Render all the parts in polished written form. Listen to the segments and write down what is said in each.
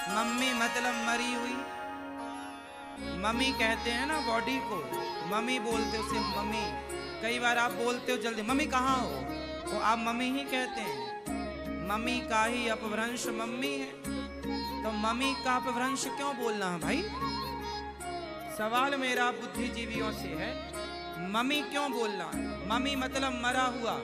Mummy मतलब मरी हुई। मम्मी कहते हैं ना बॉडी को, मम्मी बोलते हो उसे मम्मी। कई बार आप बोलते हो जल्दी मम्मी कहाँ हो, तो आप मम्मी ही कहते हैं। मम्मी का ही अपभ्रंश मम्मी है, तो मम्मी का अपभ्रंश क्यों बोलना है भाई? सवाल मेरा बुद्धिजीवियों से है, मम्मी क्यों बोलना है? मम्मी मतलब मरा हुआ।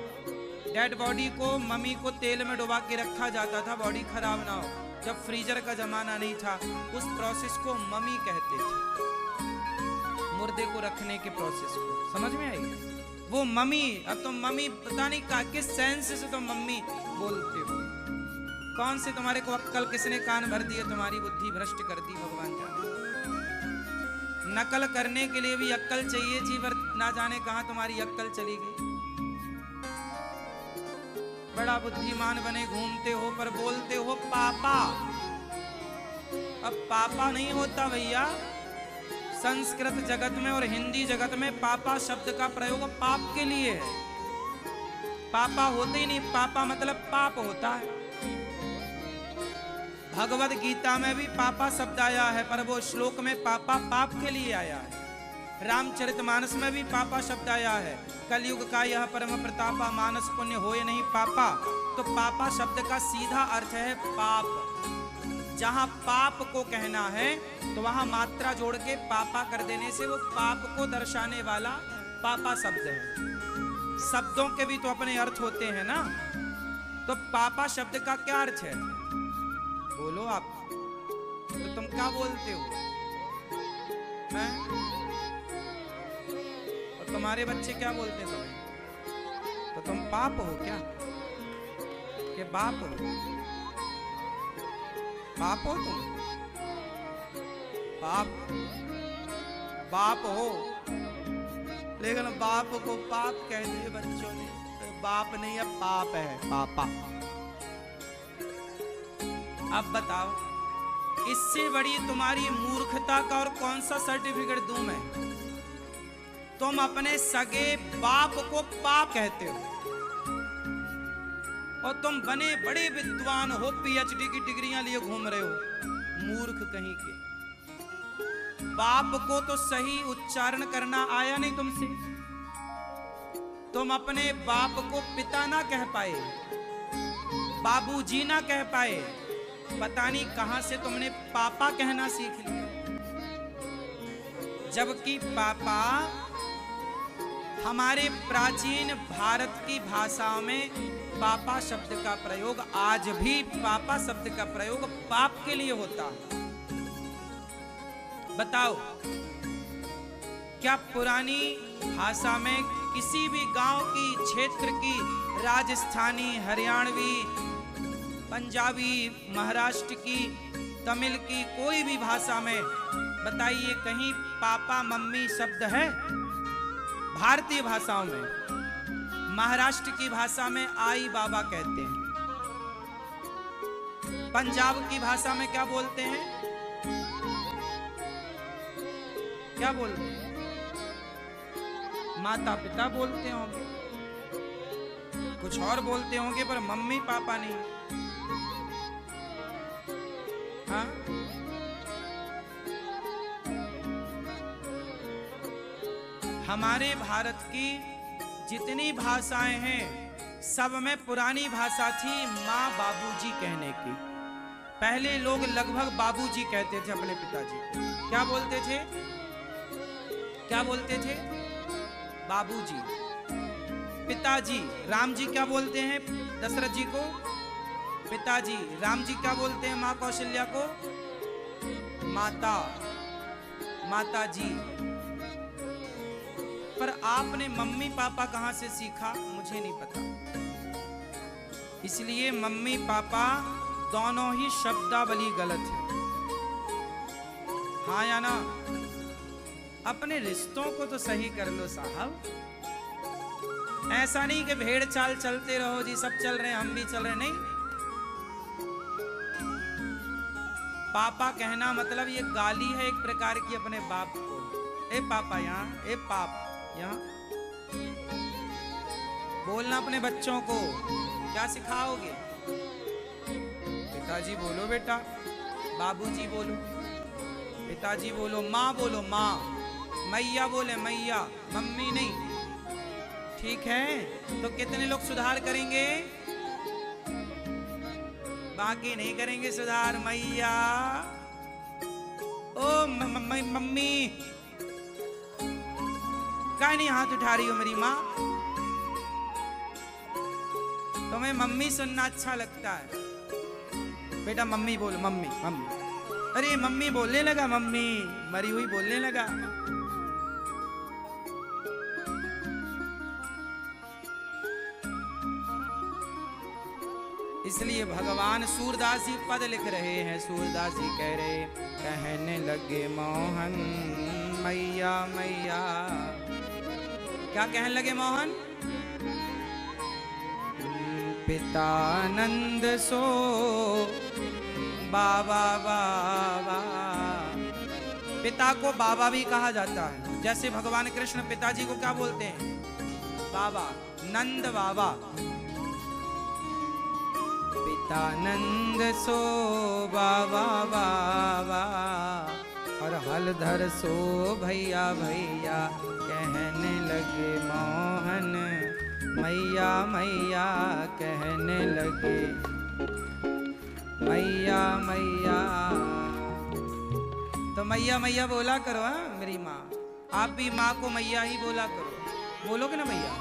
डेड बॉडी को, मम्मी को तेल में डुबा के रखा जाता था बॉडी खराब ना हो। जब फ्रीजर का जमाना नहीं था, उस प्रोसेस को मम्मी कहते थे, मुर्दे को रखने के प्रोसेस को। समझ में आई? वो मम्मी। अब तो मम्मी पता नहीं का किस सेंस से तो मम्मी बोलते हो। कौन से तुम्हारे को अक्कल किसने कान भर दिए, तुम्हारी बुद्धि भ्रष्ट कर दी, भगवान जाने। नकल करने के लिए भी अक्कल चाहिए जी, पर ना जाने कहां तुम्हारी अक्कल चली गई। बड़ा बुद्धिमान बने घूमते हो, पर बोलते हो पापा। अब पापा नहीं होता भैया। संस्कृत जगत में और हिंदी जगत में पापा शब्द का प्रयोग पाप के लिए है। पापा होते ही नहीं, पापा मतलब पाप होता है। भगवद गीता में भी पापा शब्द आया है, पर वो श्लोक में पापा पाप के लिए आया है। रामचरितमानस में भी पापा शब्द आया है, कलयुग का यह परम प्रतापा, मानस पुण्य होए नहीं पापा। तो पापा शब्द का सीधा अर्थ है पाप। जहां पाप को कहना है तो वहां मात्रा जोड़ के पापा कर देने से वो पाप को दर्शाने वाला पापा शब्द है। शब्दों के भी तो अपने अर्थ होते हैं ना। तो पापा शब्द का क्या अर्थ है बोलो आप? तो तुम क्या बोलते हो हैं? और तुम्हारे बच्चे क्या बोलते हैं तुम्हें? तो तुम पाप हो क्या कि बाप हो? बाप हो तुम? बाप हो, लेकिन बाप को पाप कह दिए बच्चों ने। तो बाप नहीं है, पाप है, पापा। अब बताओ, इससे बड़ी तुम्हारी मूर्खता का और कौन सा सर्टिफिकेट दूं मैं? तुम अपने सगे बाप को पाप कहते हो, और तुम बने बड़े विद्वान हो, पीएचडी की डिग्रियां लिए घूम रहे हो। मूर्ख कहीं के। बाप को तो सही उच्चारण करना आया नहीं तुमसे। तुम अपने बाप को पिता ना कह पाए, बाबूजी ना कह पाए। पता नहीं कहां से तुमने पापा कहना सीख लिया। जबकि पापा हमारे प्राचीन भारत की भाषाओं में पापा शब्द का प्रयोग, आज भी पापा शब्द का प्रयोग पाप के लिए होता है। बताओ, क्या पुरानी भाषा में किसी भी गांव की, क्षेत्र की, राजस्थानी, हरियाणवी, पंजाबी, महाराष्ट्र की, तमिल की, कोई भी भाषा में बताइए कहीं पापा मम्मी शब्द है? भारतीय भाषाओं में, महाराष्ट्र की भाषा में आई बाबा कहते हैं। पंजाब की भाषा में क्या बोलते हैं? क्या बोलते हैं? माता पिता बोलते होंगे, कुछ और बोलते होंगे, पर मम्मी पापा नहीं। हाँ? हमारे भारत की जितनी भाषाएं हैं, सब में पुरानी भाषा थी माँ बाबूजी कहने की। पहले लोग लगभग बाबूजी कहते थे अपने पिताजी को। क्या बोलते थे? क्या बोलते थे? बाबूजी। पिताजी, राम जी क्या बोलते हैं दशरथ जी को? पिताजी। राम जी क्या बोलते हैं माँ कौशल्या को? माता, माता जी। पर आपने मम्मी पापा कहां से सीखा मुझे नहीं पता। इसलिए मम्मी पापा दोनों ही शब्दावली गलत है। हाँ या ना? अपने रिश्तों को तो सही कर लो साहब। ऐसा नहीं कि भेड़ चाल चलते रहो जी, सब चल रहे हैं हम भी चल रहे, नहीं। पापा कहना मतलब ये गाली है एक प्रकार की अपने बाप को। ए पापा यहाँ, ए पाप यहाँ। बोलना अपने बच्चों को क्या सिखाओगे? पिताजी बोलो बेटा, बाबूजी बोलो, पिताजी बोलो, माँ बोलो माँ, मैया बोले मैया, मम्मी नहीं। ठीक है, तो कितने लोग सुधार करेंगे? बाकी नहीं करेंगे सुधार। मैया, ओ मम्मी, काहे नहीं हाथ उठा रही हो मेरी माँ? तुम्हें मम्मी सुनना अच्छा लगता है? बेटा मम्मी बोलो, मम्मी मम्मी। अरे मम्मी बोलने लगा, मम्मी मरी हुई बोलने लगा। इसलिए भगवान सूरदास जी पद लिख रहे हैं। सूरदास जी कह रहे, कहने लगे मोहन मैया मैया। क्या कहने लगे मोहन? पितानंद सो बाबा बाबा। पिता को बाबा भी कहा जाता है। जैसे भगवान कृष्ण पिताजी को क्या बोलते हैं? बाबा, नंद बाबा। पितानंद सो बाबा बाबा, और हलधर सो भैया भैया। कहने लगे मोहन मैया मैया, कहने लगे मैया मैया। तो मैया मैया बोला करो। हाँ मेरी माँ, आप भी माँ को मैया ही बोला करो। बोलोगे ना मैया?